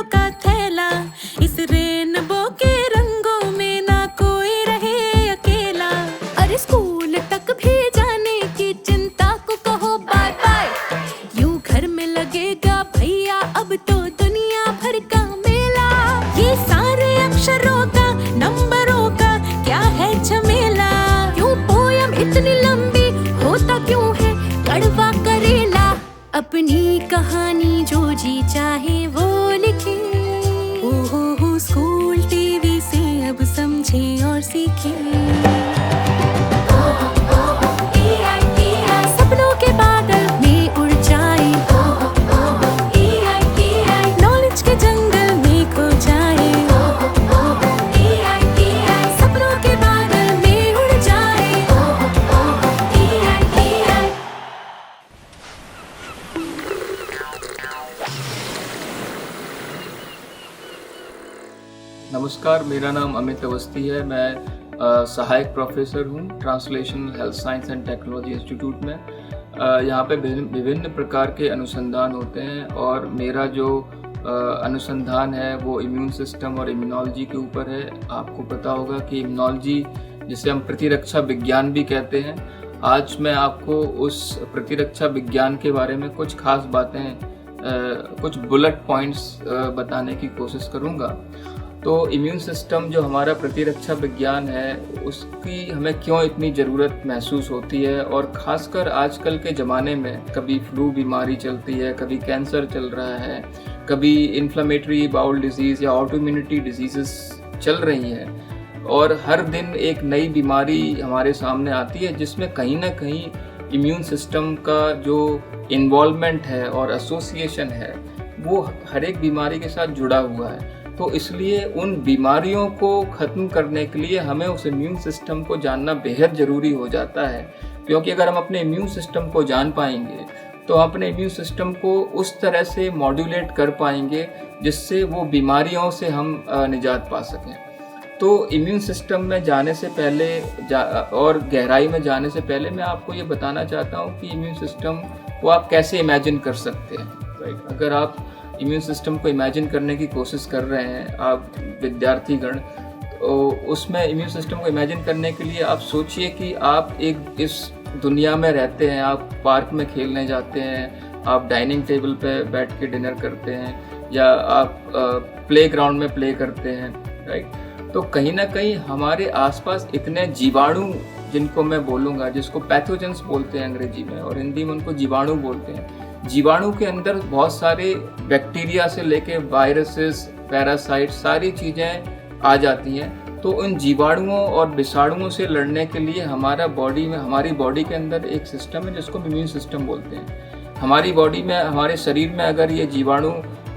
खुशियों का थैला। इस रेनबो के रंगों में ना कोई रहे अकेला। अरे स्कूल तक भी जाने की चिंता को कहो बाय बाय। यूं घर में लगेगा भैया अब तो दुनिया भर का मेला। ये सारे अक्षरों का नंबरों का क्या है झमेला। क्यों पोयम इतनी लंबी होता क्यों है कड़वा करेला। अपनी कहानी जो जी चाहे वो लिखे। ओहो स्कूल टीवी से अब समझे और सीखे। सपनों के बादल में उड़ जाए। नॉलेज के जंगल में खो जाए। सपनों के बादल में उड़ जाए। नमस्कार, मेरा नाम अमित अवस्थी है। मैं सहायक प्रोफेसर हूँ translational health science and technology institute में। यहाँ पे विभिन्न प्रकार के अनुसंधान होते हैं और मेरा जो अनुसंधान है वो इम्यून सिस्टम और इम्यूनोलॉजी के ऊपर है। आपको पता होगा कि इम्यूनोलॉजी, जिसे हम प्रतिरक्षा विज्ञान भी कहते हैं, आज मैं आपको उस प्रतिरक्षा विज्ञान के बारे में कुछ खास बातें, कुछ बुलेट पॉइंट्स बताने की कोशिश करूँगा। तो इम्यून सिस्टम जो हमारा प्रतिरक्षा विज्ञान है, उसकी हमें क्यों इतनी ज़रूरत महसूस होती है, और ख़ासकर आजकल के ज़माने में कभी फ्लू बीमारी चलती है, कभी कैंसर चल रहा है, कभी इन्फ्लेमेटरी बाउल डिजीज़ या ऑटोइम्यूनिटी डिजीज़ेस चल रही हैं, और हर दिन एक नई बीमारी हमारे सामने आती है जिसमें कहीं ना कहीं इम्यून सिस्टम का जो इन्वॉल्वमेंट है और एसोसिएशन है वो हर एक बीमारी के साथ जुड़ा हुआ है। तो इसलिए उन बीमारियों को ख़त्म करने के लिए हमें उस इम्यून सिस्टम को जानना बेहद ज़रूरी हो जाता है, क्योंकि अगर हम अपने इम्यून सिस्टम को जान पाएंगे तो हम अपने इम्यून सिस्टम को उस तरह से मॉड्यूलेट कर पाएंगे जिससे वो बीमारियों से हम निजात पा सकें। तो इम्यून सिस्टम में जाने से पहले और गहराई में जाने से पहले मैं आपको ये बताना चाहता हूँ कि इम्यून सिस्टम को आप कैसे इमेजिन कर सकते हैं। राइट, अगर आप इम्यून सिस्टम को इमेजिन करने की कोशिश कर रहे हैं, आप विद्यार्थीगण, तो उसमें इम्यून सिस्टम को इमेजिन करने के लिए आप सोचिए कि आप एक इस दुनिया में रहते हैं, आप पार्क में खेलने जाते हैं, आप डाइनिंग टेबल पे बैठ के डिनर करते हैं, या आप प्लेग्राउंड में प्ले करते हैं। राइट, तो कहीं ना कहीं हमारे आसपास इतने जीवाणु, जिनको मैं बोलूँगा, जिसको पैथोजेंस बोलते हैं अंग्रेजी में, और हिंदी में उनको जीवाणु बोलते हैं। जीवाणु के अंदर बहुत सारे बैक्टीरिया से लेके वायरसेस, पैरासाइट, सारी चीज़ें आ जाती हैं। तो उन जीवाणुओं और विषाणुओं से लड़ने के लिए हमारी बॉडी के अंदर एक सिस्टम है जिसको इम्यून सिस्टम बोलते हैं। हमारी बॉडी में, हमारे शरीर में अगर ये जीवाणु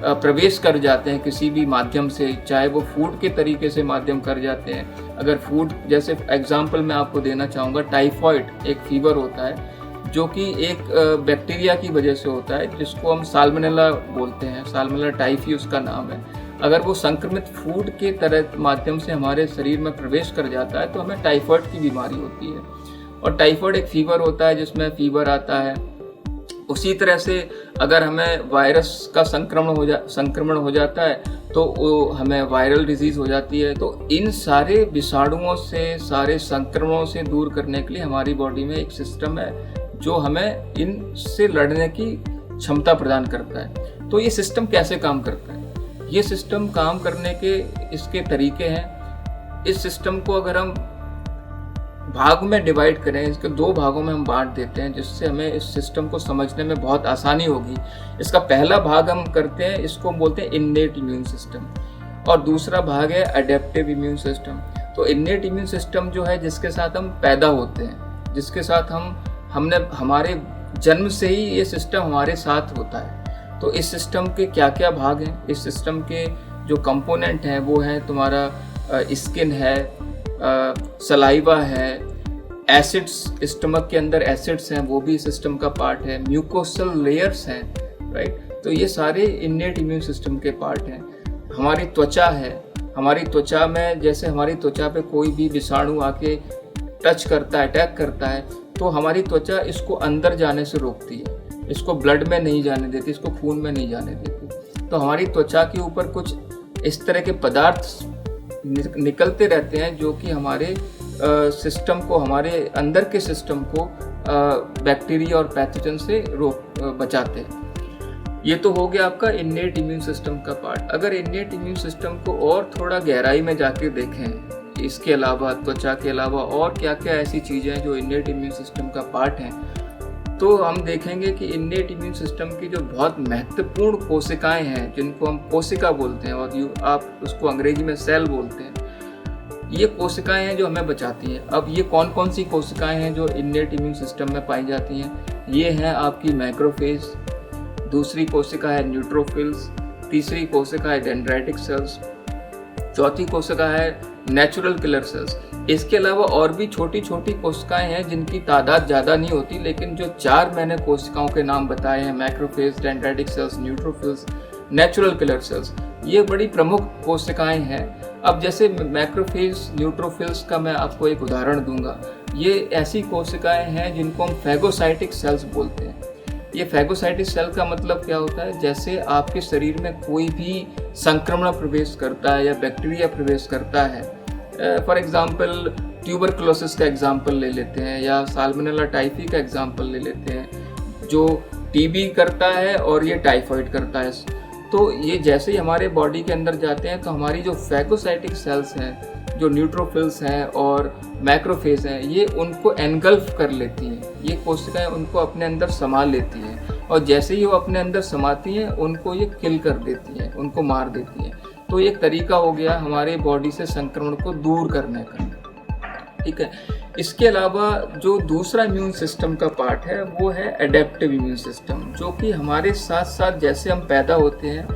प्रवेश कर जाते हैं किसी भी माध्यम से, चाहे वो फूड के तरीके से माध्यम कर जाते हैं। अगर फूड, जैसे एग्जाम्पल मैं आपको देना चाहूँगा, टाइफॉइड एक फीवर होता है जो कि एक बैक्टीरिया की वजह से होता है, जिसको हम साल्मोनेला बोलते हैं। साल्मोनेला टाइफी उसका नाम है। अगर वो संक्रमित फूड के तरह माध्यम से हमारे शरीर में प्रवेश कर जाता है तो हमें टाइफॉइड की बीमारी होती है। और टाइफॉइड एक फीवर होता है जिसमें फीवर आता है। उसी तरह से अगर हमें वायरस का संक्रमण हो जाता है तो वो हमें वायरल डिजीज़ हो जाती है। तो इन सारे विषाणुओं से, सारे संक्रमणों से दूर करने के लिए हमारी बॉडी में एक सिस्टम है जो हमें इनसे लड़ने की क्षमता प्रदान करता है। तो ये सिस्टम कैसे काम करता है? ये सिस्टम काम करने के इसके तरीके हैं। इस सिस्टम को अगर हम भाग में डिवाइड करें, इसके दो भागों में हम बांट देते हैं, जिससे हमें इस सिस्टम को समझने में बहुत आसानी होगी। इसका पहला भाग हम करते हैं, इसको हम बोलते हैं इन्नेट इम्यून सिस्टम, और दूसरा भाग है एडेप्टिव इम्यून सिस्टम। तो इन्नेट इम्यून सिस्टम जो है, जिसके साथ हम पैदा होते हैं, जिसके साथ हमने हमारे जन्म से ही ये सिस्टम हमारे साथ होता है। तो इस सिस्टम के क्या क्या भाग हैं? इस सिस्टम के जो कंपोनेंट हैं वो हैं तुम्हारा स्किन है, सलाइवा है, एसिड्स, स्टमक के अंदर एसिड्स हैं, वो भी सिस्टम का पार्ट है, म्यूकोसल लेयर्स हैं। राइट, तो ये सारे इन्नेट इम्यून सिस्टम के पार्ट हैं। हमारी त्वचा है, हमारी त्वचा में जैसे हमारी त्वचा पे कोई भी विषाणु आके टच करता है, अटैक करता है, तो हमारी त्वचा इसको अंदर जाने से रोकती है, इसको ब्लड में नहीं जाने देती, इसको खून में नहीं जाने देती। तो तो हमारी त्वचा के ऊपर कुछ इस तरह के पदार्थ निकलते रहते हैं जो कि हमारे सिस्टम को, हमारे अंदर के सिस्टम को बैक्टीरिया और पैथोजन से बचाते हैं। ये तो हो गया आपका इन्नेट इम्यून सिस्टम का पार्ट। अगर इन्नेट इम्यून सिस्टम को और थोड़ा गहराई में जाके देखें, इसके अलावा, त्वचा के अलावा और क्या क्या ऐसी चीज़ें हैं जो इन्नेट इम्यून सिस्टम का पार्ट हैं, तो हम देखेंगे कि इन्नेट इम्यून सिस्टम की जो बहुत महत्वपूर्ण कोशिकाएं हैं, जिनको हम कोशिका बोलते हैं और आप उसको अंग्रेजी में सेल बोलते हैं, ये कोशिकाएं हैं जो हमें बचाती हैं। अब ये कौन कौन सी कोशिकाएं हैं जो इन्नेट इम्यून सिस्टम में पाई जाती हैं? ये हैं आपकी मैक्रोफेज, दूसरी कोशिका है न्यूट्रोफिल्स, तीसरी कोशिका है डेंड्राइटिक सेल्स, चौथी कोशिका है नेचुरल किलर सेल्स। इसके अलावा और भी छोटी छोटी कोशिकाएं हैं जिनकी तादाद ज़्यादा नहीं होती, लेकिन जो 4 मैंने कोशिकाओं के नाम बताए हैं, macrophage, dendritic sales, neutrophils, natural killer cells, ये बड़ी प्रमुख कोशिकाएं हैं। अब जैसे मैक्रोफेज, न्यूट्रोफिल्स का मैं आपको एक उदाहरण दूंगा। ये ऐसी कोशिकाएं हैं जिनको हम फैगोसाइटिक सेल्स बोलते हैं। ये फैगोसाइटिक सेल का मतलब क्या होता है? जैसे आपके शरीर में कोई भी संक्रमण प्रवेश करता है या बैक्टीरिया प्रवेश करता है, फॉर एग्जांपल ट्यूबरकुलोसिस का एग्जांपल ले लेते हैं या साल्मोनेला टाइफी का एग्जांपल ले लेते हैं, जो टीबी करता है और ये टाइफाइड करता है। तो ये जैसे ही हमारे बॉडी के अंदर जाते हैं तो हमारी जो फैगोसाइटिक सेल्स हैं, जो न्यूट्रोफिल्स हैं और मैक्रोफेज हैं, ये उनको एनगल्फ कर लेती हैं। ये कोशिकाएं उनको अपने अंदर समा लेती हैं और जैसे ही वो अपने अंदर समाती हैं उनको ये किल कर देती हैं, उनको मार देती हैं। तो एक तरीका हो गया हमारे बॉडी से संक्रमण को दूर करने का, ठीक है। इसके अलावा जो दूसरा इम्यून सिस्टम का पार्ट है वो है एडेप्टिव इम्यून सिस्टम, जो कि हमारे साथ साथ जैसे हम पैदा होते हैं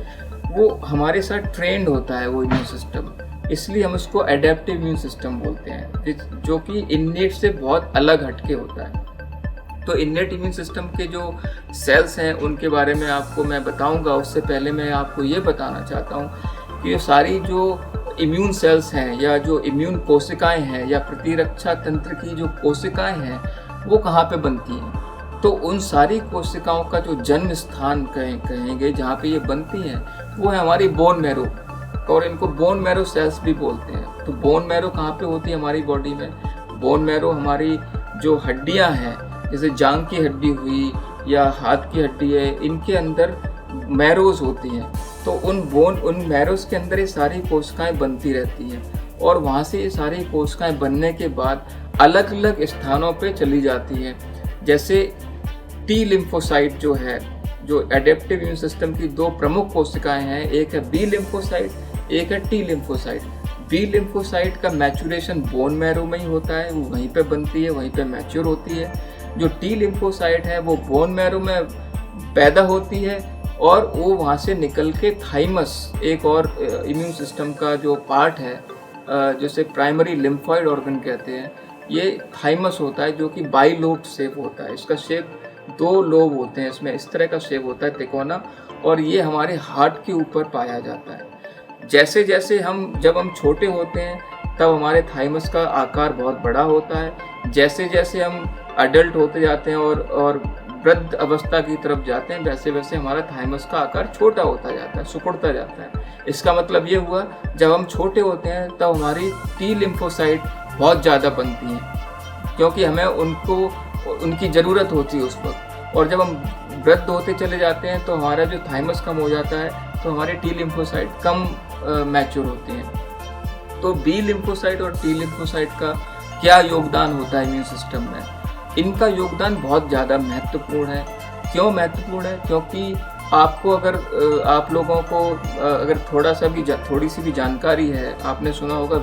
वो हमारे साथ ट्रेंड होता है वो इम्यून सिस्टम, इसलिए हम उसको एडेप्टिव इम्यून सिस्टम बोलते हैं, जो कि इन्नेट से बहुत अलग हटके होता है। तो इन्नेट इम्यून सिस्टम के जो सेल्स हैं उनके बारे में आपको मैं बताऊंगा। उससे पहले मैं आपको ये बताना चाहता हूँ कि ये सारी जो इम्यून सेल्स हैं या जो इम्यून कोशिकाएं हैं या प्रतिरक्षा तंत्र की जो कोशिकाएं हैं वो कहाँ पे बनती हैं। तो उन सारी कोशिकाओं का जो जन्म स्थान कहेंगे जहाँ पे ये बनती हैं वो है हमारी बोन मैरो, और इनको बोन मैरो सेल्स भी बोलते हैं। तो बोन मैरो कहाँ पे होती है हमारी बॉडी में? बोन मैरो हमारी जो हड्डियाँ हैं, जैसे जांघ की हड्डी हुई या हाथ की हड्डी है, इनके अंदर मैरोज होती हैं। तो उन मैरोज के अंदर ये सारी कोशिकाएं बनती रहती हैं और वहाँ से ये सारी कोशिकाएं बनने के बाद अलग अलग स्थानों पे चली जाती हैं। जैसे टी लिम्फोसाइट जो है, जो एडेप्टिव इम्यून सिस्टम की 2 प्रमुख कोशिकाएं हैं, एक है बी लिम्फोसाइट, एक है टी लिम्फोसाइट। बी लिम्फोसाइट का मैचुरेशन बोन मैरो में ही होता है, वो वहीं पे बनती है, वहीं पे मैच्योर होती है। जो टी लिम्फोसाइट है वो बोन मैरो में पैदा होती है और वो वहाँ से निकल के थाइमस, एक और इम्यून सिस्टम का जो पार्ट है, जैसे प्राइमरी लिम्फॉइड ऑर्गन कहते हैं, ये थाइमस होता है, जो कि बाइलोब शेप होता है। इसका शेप 2 लोब होते हैं, इसमें इस तरह का शेप होता है तिकोना, और ये हमारे हार्ट के ऊपर पाया जाता है। जैसे जैसे जब हम छोटे होते हैं तब हमारे थाइमस का आकार बहुत बड़ा होता है। जैसे जैसे हम अडल्ट होते जाते हैं और वृद्ध अवस्था की तरफ जाते हैं, वैसे वैसे हमारा थाइमस का आकार छोटा होता जाता है, सिकुड़ता जाता है। इसका मतलब ये हुआ, जब हम छोटे होते हैं तब हमारी टी लिम्फोसाइट बहुत ज़्यादा बनती हैं, क्योंकि हमें उनकी ज़रूरत होती है उस वक्त। और जब हम वृद्ध होते चले जाते हैं तो हमारा जो थाइमस कम हो जाता है, तो हमारे टी लिम्फोसाइट कम मैच्योर होते हैं। तो बी लिम्फोसाइट और टी लिम्फोसाइट का क्या योगदान होता है इम्यून सिस्टम में? इनका योगदान बहुत ज़्यादा महत्वपूर्ण है। क्यों महत्वपूर्ण है? क्योंकि आपको आप लोगों को अगर थोड़ी सी भी जानकारी है, आपने सुना होगा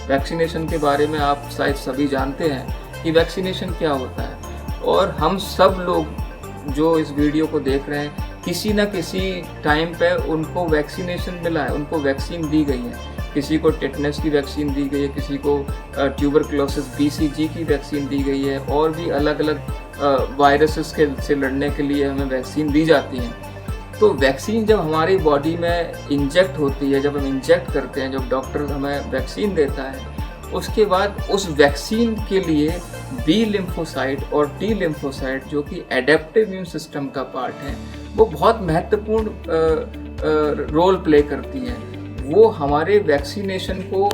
वैक्सीनेशन के बारे में आप शायद सभी जानते हैं कि वैक्सीनेशन क्या होता है। और हम सब लोग जो इस वीडियो को देख रहे हैं, किसी न किसी टाइम पे उनको वैक्सीनेशन मिला है, उनको वैक्सीन दी गई है। किसी को टेटनस की वैक्सीन दी गई है, किसी को ट्यूबरकुलोसिस BCG की वैक्सीन दी गई है, और भी अलग अलग वायरसेस से लड़ने के लिए हमें वैक्सीन दी जाती हैं। तो वैक्सीन जब हमारी बॉडी में इंजेक्ट होती है, जब हम इंजेक्ट करते हैं, जब डॉक्टर हमें वैक्सीन देता है, उसके बाद उस वैक्सीन के लिए बी लिम्फोसाइट और टी लिम्फोसाइट, जो कि एडेप्टिव इम्यून सिस्टम का पार्ट है, वो बहुत महत्वपूर्ण रोल प्ले करती हैं। वो हमारे वैक्सीनेशन को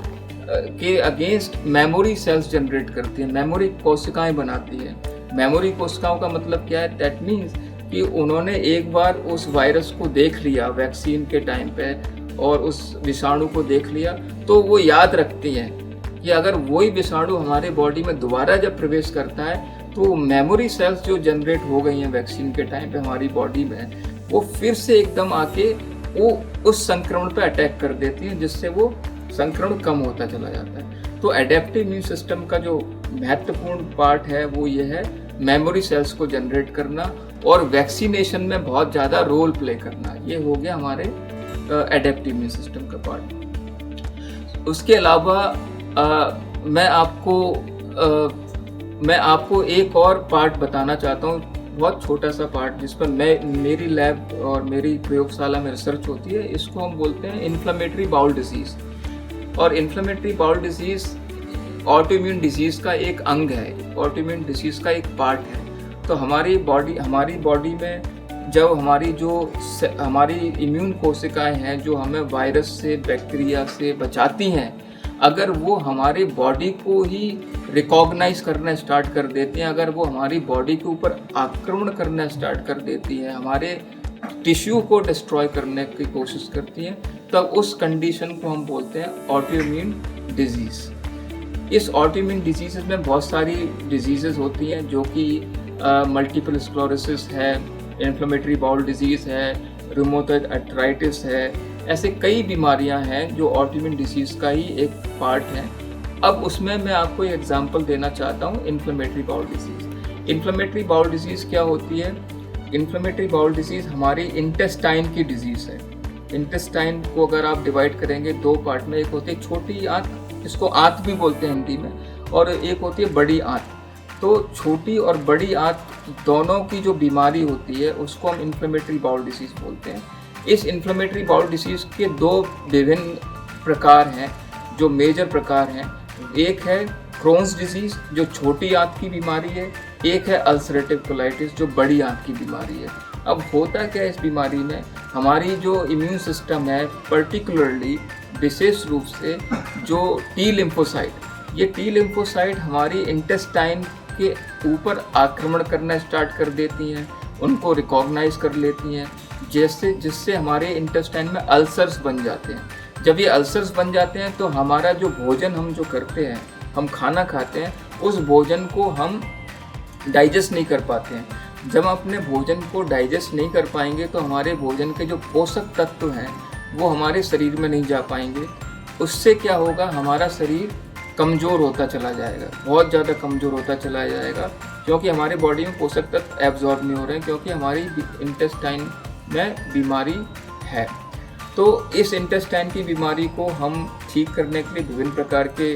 के अगेंस्ट मेमोरी सेल्स जनरेट करती हैं, मेमोरी कोशिकाएं बनाती हैं। मेमोरी कोशिकाओं का मतलब क्या है? दैट मीन्स कि उन्होंने एक बार उस वायरस को देख लिया वैक्सीन के टाइम पे और उस विषाणु को देख लिया, तो वो याद रखती हैं कि अगर वही विषाणु हमारे बॉडी में दोबारा जब प्रवेश करता है तो मेमोरी सेल्स जो जनरेट हो गई हैं वैक्सीन के टाइम पे हमारी बॉडी में, वो फिर से एकदम आके वो उस संक्रमण पे अटैक कर देती हैं, जिससे वो संक्रमण कम होता चला जाता है। तो एडेप्टिव इम्यून सिस्टम का जो महत्वपूर्ण पार्ट है वो ये है मेमोरी सेल्स को जनरेट करना और वैक्सीनेशन में बहुत ज़्यादा रोल प्ले करना। ये हो गया हमारे एडेप्टिव इम्यून सिस्टम का पार्ट। उसके अलावा मैं आपको एक और पार्ट बताना चाहता हूँ, बहुत छोटा सा पार्ट, जिस पर मेरी लैब और मेरी प्रयोगशाला में रिसर्च होती है। इसको हम बोलते हैं इन्फ्लेमेटरी बाउल डिजीज़। और inflammatory bowel disease autoimmune disease का एक अंग है, ऑटोइम्यून डिजीज़ का एक पार्ट है। तो हमारी बॉडी में जब हमारी इम्यून कोशिकाएं हैं जो हमें वायरस से, बैक्टीरिया से बचाती हैं, अगर वो हमारी बॉडी को ही रिकॉग्नाइज करना स्टार्ट कर देती हैं, अगर वो हमारी बॉडी के ऊपर आक्रमण करना स्टार्ट कर देती हैं, हमारे टिश्यू को डिस्ट्रॉय करने की कोशिश करती हैं, तब उस कंडीशन को हम बोलते हैं ऑटोइम्यून डिजीज़। इस ऑटोइम्यून डिजीज़ में बहुत सारी डिजीज़ होती हैं, जो कि मल्टीपल स्क्लेरोसिस है, इन्फ्लेमेटरी बाउल डिजीज़ है, रूमेटॉइड आर्थराइटिस है। ऐसे कई बीमारियां हैं जो ऑटोइम्यून डिजीज़ का ही एक पार्ट है। अब उसमें मैं आपको एक एग्जांपल देना चाहता हूँ, inflammatory bowel disease. Inflammatory bowel disease क्या होती है? इन्फ्लेमेटरी बाउल डिजीज़ हमारी इंटेस्टाइन की डिजीज़ है। इंटेस्टाइन को अगर आप डिवाइड करेंगे दो पार्ट में, एक होती है छोटी आंत, इसको आंत भी बोलते हैं हिंदी में, और एक होती है बड़ी आंत। तो छोटी और बड़ी आंत दोनों की जो बीमारी होती है उसको हम इन्फ्लेमेटरी बाउल डिजीज़ बोलते हैं। इस इन्फ्लेमेटरी बाउल डिजीज़ के दो विभिन्न प्रकार हैं, जो मेजर प्रकार हैं। एक है क्रोन्स डिजीज़ जो छोटी आंत की बीमारी है, एक है अल्सरेटिव कोलाइटिस जो बड़ी आंत की बीमारी है। अब होता क्या है इस बीमारी में? हमारी जो इम्यून सिस्टम है, पर्टिकुलरली विशेष रूप से जो टी लिम्फोसाइट, ये टी लिम्फोसाइट हमारी इंटेस्टाइन के ऊपर आक्रमण करना स्टार्ट कर देती हैं, उनको रिकॉग्नाइज कर लेती हैं, जिससे हमारे इंटेस्टाइन में अल्सर्स बन जाते हैं। जब ये अल्सर्स बन जाते हैं तो हमारा जो भोजन हम जो करते हैं, हम खाना खाते हैं, उस भोजन को हम डाइजेस्ट नहीं कर पाते हैं। जब हम अपने भोजन को डाइजेस्ट नहीं कर पाएंगे तो हमारे भोजन के जो पोषक तत्व हैं वो हमारे शरीर में नहीं जा पाएंगे। उससे क्या होगा? हमारा शरीर कमज़ोर होता चला जाएगा, बहुत ज़्यादा कमज़ोर होता चला जाएगा, क्योंकि हमारे बॉडी में पोषक तत्व एब्जॉर्ब नहीं हो रहे हैं, क्योंकि हमारी इंटेस्टाइन में बीमारी है। तो इस इंटेस्टाइन की बीमारी को हम ठीक करने के लिए विभिन्न प्रकार के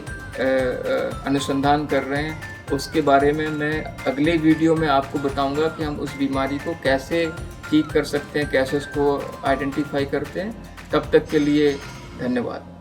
अनुसंधान कर रहे हैं। उसके बारे में मैं अगले वीडियो में आपको बताऊंगा कि हम उस बीमारी को कैसे ठीक कर सकते हैं, कैसे उसको आइडेंटिफाई करते हैं। तब तक के लिए धन्यवाद।